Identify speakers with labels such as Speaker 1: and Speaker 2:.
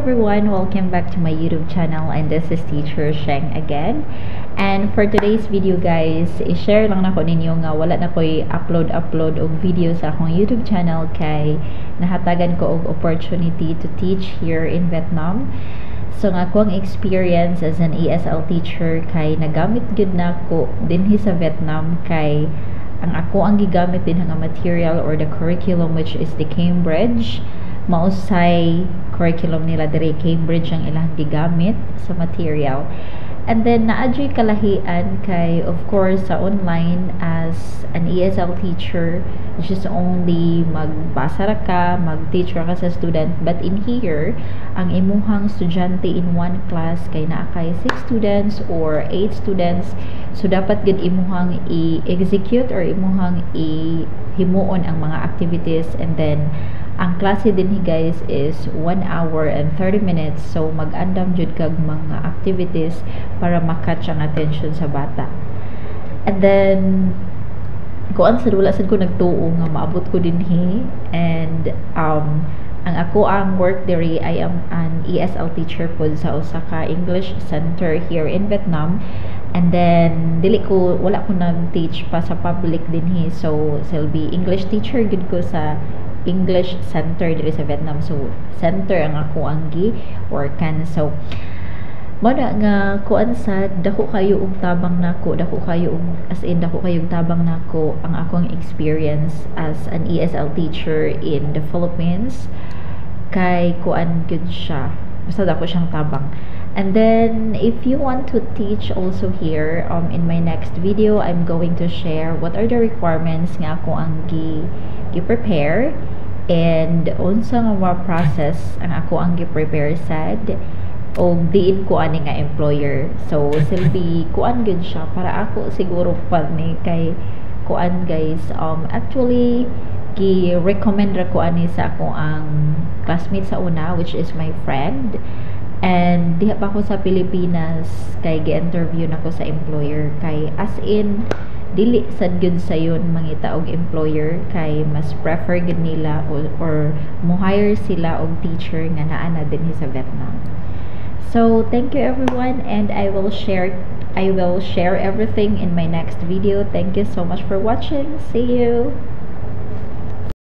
Speaker 1: everyone, welcome back to my YouTube channel, and this is Teacher Sheng again. And for today's video guys, i-share lang nako ninyo nga wala na ko'y upload og video sa akong YouTube channel kay nahatagan ko og opportunity to teach here in Vietnam. So nga akong experience as an ESL teacher kay nagamit gud na ko dinhi sa Vietnam kay ang gigamit din nga material or the curriculum which is the Cambridge. Mausay curriculum nila diri Cambridge ang ilang gigamit sa material. And then naadyo'y kalahian kay of course sa online as an ESL teacher, which is only magbasa ra ka, mag-teach ra ka sa student, but in here ang imuhang estudyante in one class kay naa kay 6 students or 8 students, so dapat gid imuhang i-execute or imuhang himuon ang mga activities. And then ang klase din guys is 1 hour and 30 minutes, so mag-andam jud kag mga activities para makatch ang attention sa bata. And then kuan sad wala sad ko nagtuo nga maabot ko dinhi. And ang work diri, I am an ESL teacher po sa usa ka English center here in Vietnam. And then wala ko nag-teach pa sa public dinhi, so I'll be English teacher gud ko sa English center diri sa Vietnam. So center ang ako workan. So mo na nga kuan sa dako kayo og tabang nako, dako kayo tabang nako ang akong experience as an ESL teacher in the Philippines. Kay kuan gud siya, basta dako siyang tabang. And then if you want to teach also here, in my next video I'm going to share what are the requirements nga ako ang gi-prepare and unsa nga mga process ang ako ang gi-prepare sad o diin ko ani nga employer. So silbi kuan gud siya para ako siguro pa ni kay kuan guys, actually gi-recommend ra ko ani sa ako ang classmate sa una, which is my friend. And diha pa ko sa Pilipinas kay gi-interview nako sa employer kay as in dili sad gud sayon mangita og employer kay mas prefer gud nila or mo hire sila og teacher nga naa na dinhi sa Vietnam. So thank you everyone, and I will share everything in my next video. Thank you so much for watching. See you.